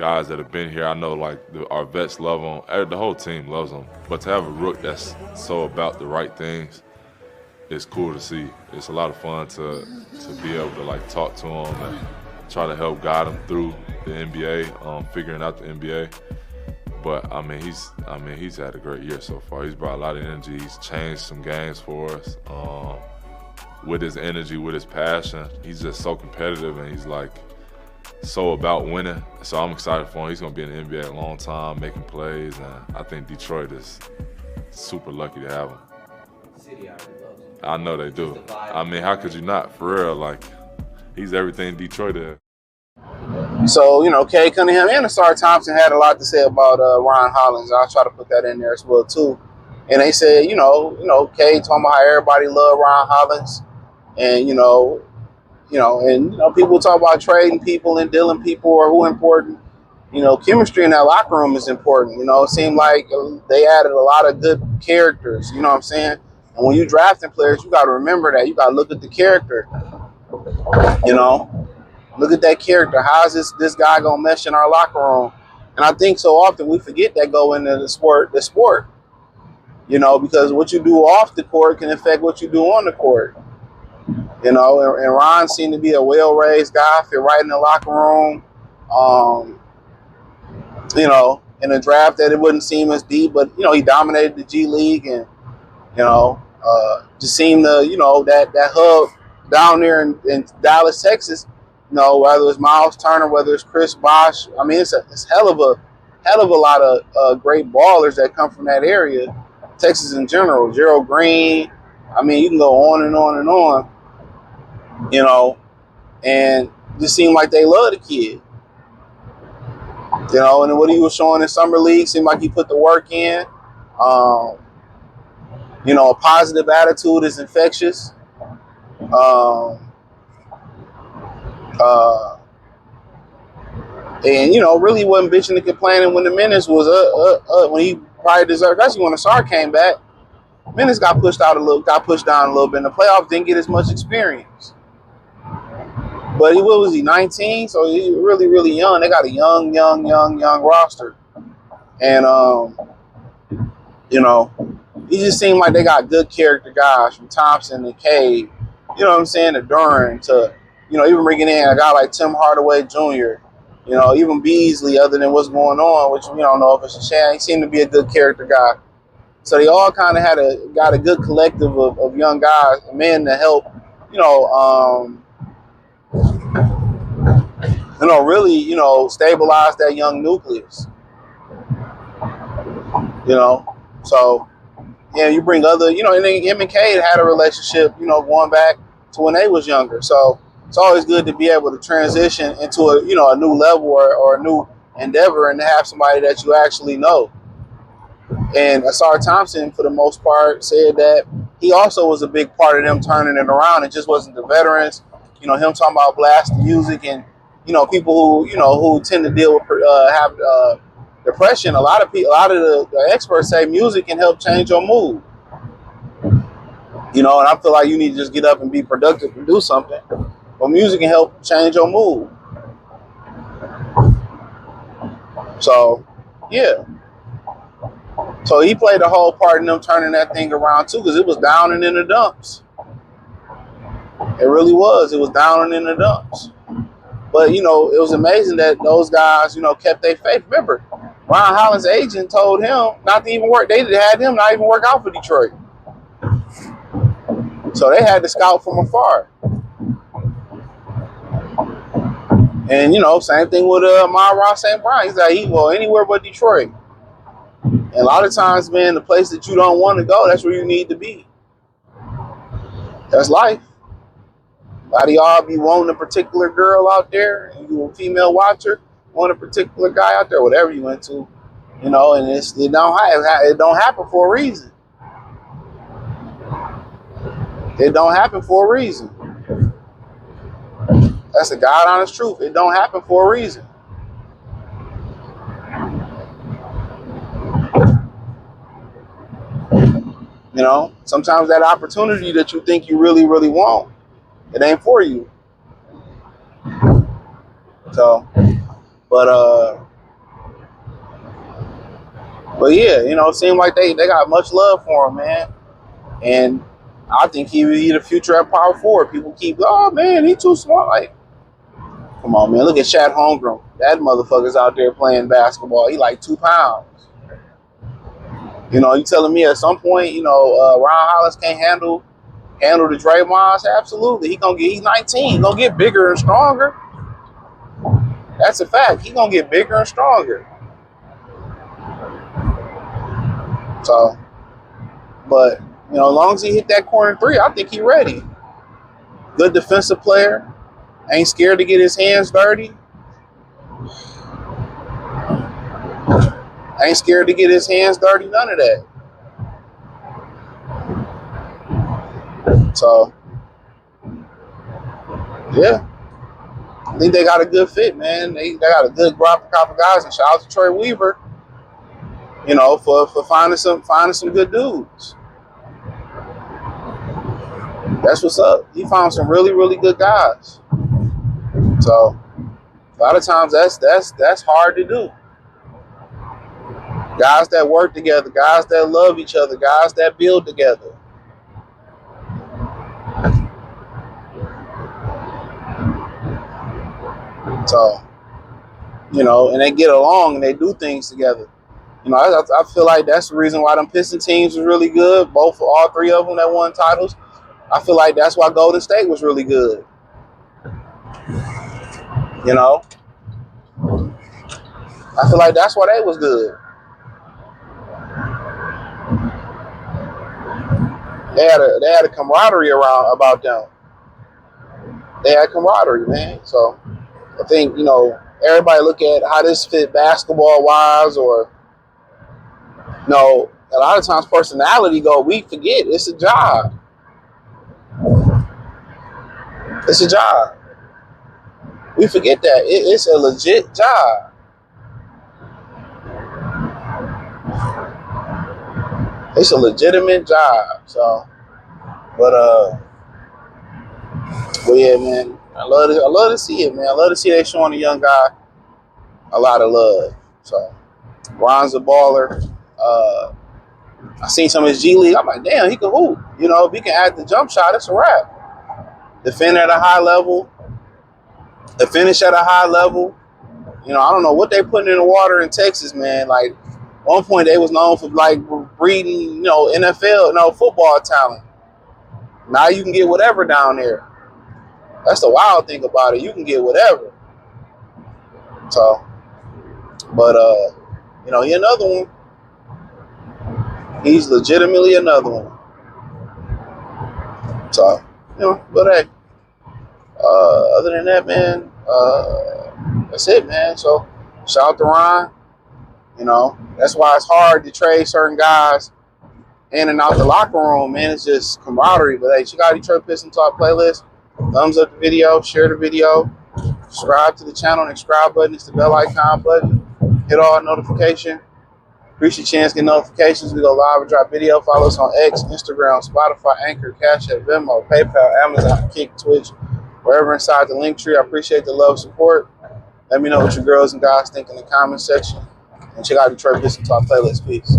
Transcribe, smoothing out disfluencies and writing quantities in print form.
guys that have been here. I know like our vets love him. The whole team loves him. But to have a rook that's so about the right things, it's cool to see. It's a lot of fun to be able to like talk to him and try to help guide him through the NBA, figuring out the NBA. But I mean, he's had a great year so far. He's brought a lot of energy. He's changed some games for us. With his energy, with his passion, he's just so competitive, and he's like so about winning. So I'm excited for him. He's gonna be in the NBA a long time, making plays, and I think Detroit is super lucky to have him. City already loves him. I know they do. I mean, how could you not? For real, like he's everything Detroit is. So, Cade Cunningham and Ausar Thompson had a lot to say about Ron Hollins. I'll try to put that in there as well, too. And they said, Cade talking about how everybody loved Ron Hollins. And, people talk about trading people and dealing people or who important. Chemistry in that locker room is important. It seemed like they added a lot of good characters, you know what I'm saying? And when you drafting players, you got to remember that. You got to look at the character, Look at that character. How is this guy going to mesh in our locker room? And I think so often we forget that go into the sport, because what you do off the court can affect what you do on the court. And Ron seemed to be a well-raised guy, fit right in the locker room. In a draft that it wouldn't seem as deep, but, he dominated the G League and, just seemed to, that hub down there in Dallas, Texas, whether it's Miles Turner, whether it's Chris Bosh. I mean, it's hell of a lot of great ballers that come from that area. Texas in general, Gerald Green. I mean, you can go on and on and on. And it just seemed like they love the kid. And what he was showing in summer league seemed like he put the work in. A positive attitude is infectious. And really wasn't bitching and complaining when the minutes was when he probably deserved. Especially when Ausar came back, minutes got pushed down a little bit. In the playoffs, didn't get as much experience. But what was he, 19? So he really, really young. They got a young roster, and he just seemed like they got good character guys from Thompson and Cade. You know what I'm saying? To Duran to even bringing in a guy like Tim Hardaway Jr., even Beasley, other than what's going on, which we don't know if it's a sham. He seemed to be a good character guy. So they all kind of got a good collective of young guys, men to help, really, stabilize that young nucleus. So, you bring other, and then him and Cade had a relationship, going back to when they was younger. So it's always good to be able to transition into a new level or a new endeavor and to have somebody that you actually know. And Ausar Thompson, for the most part, said that he also was a big part of them turning it around. It just wasn't the veterans, him talking about blast music and, people who tend to deal with, have depression. A lot of the experts say music can help change your mood. And I feel like you need to just get up and be productive and do something. But music can help change your mood. So, yeah. So he played a whole part in them turning that thing around too, because it was down and in the dumps. It really was. It was down and in the dumps. But, it was amazing that those guys, kept their faith. Remember, Ron Hollins' agent told him not to even work. They had him not even work out for Detroit. So they had to scout from afar. And, same thing with Myron St. Brown. He's like, anywhere but Detroit. And a lot of times, man, the place that you don't want to go, that's where you need to be. That's life. A lot of y'all be wanting a particular girl out there, and you a female watcher, want a particular guy out there, whatever you into, and it don't happen for a reason. It don't happen for a reason. That's the God honest truth. It don't happen for a reason. Sometimes that opportunity that you think you really, really want, it ain't for you. So, but But yeah, it seemed like they got much love for him, man. And I think he would be the future at power forward. People keep, oh man, he too small. Like, come on, man. Look at Chad Holmgren. That motherfucker's out there playing basketball. He like 2 pounds. You telling me at some point, Ron Hollis can't handle the Draymonds? Absolutely. He's 19. He's gonna get bigger and stronger. That's a fact. He's gonna get bigger and stronger. So, but as long as he hit that corner three, I think he's ready. Good defensive player. Ain't scared to get his hands dirty. Ain't scared to get his hands dirty. None of that. So, yeah. I think they got a good fit, man. They got a good crop of guys. And shout out to Troy Weaver, for finding some good dudes. That's what's up. He found some really, really good guys. So a lot of times that's hard to do. Guys that work together, guys that love each other, guys that build together. So, and they get along and they do things together. I feel like that's the reason why them Piston teams was really good. All three of them that won titles. I feel like that's why Golden State was really good. I feel like that's why they was good. They had a camaraderie about them. They had camaraderie, man. So I think, everybody look at how this fit basketball wise, or a lot of times personality we forget it's a job. It's a job. We forget that. It's a legit job. It's a legitimate job. So, but yeah, man. I love to see it, man. I love to see they showing a young guy a lot of love. So, Ron's a baller. I seen some of his G League. I'm like, damn, he can hoop. If he can add the jump shot, it's a wrap. Defend at a high level. The finish at a high level. I don't know what they putting in the water in Texas, man. Like, at one point they was known for like breeding, NFL, football talent. Now you can get whatever down there. That's the wild thing about it. You can get whatever. So, but he another one. He's legitimately another one. So, but hey, other than that, man, that's it, man. So, shout out to Ron. That's why it's hard to trade certain guys in and out the locker room, man. It's just camaraderie. But hey, check out Detroit Pistons Talk playlist. Thumbs up the video, share the video, subscribe to the channel, and the subscribe button. It's the bell icon button. Hit all notification. Appreciate your chance to get notifications. We go live and drop video. Follow us on X, Instagram, Spotify, Anchor, Cash App, Venmo, PayPal, Amazon, Kick, Twitch, wherever inside the link tree. I appreciate the love and support. Let me know what your girls and guys think in the comment section. And check out Detroit Pistons Talk playlist. Peace.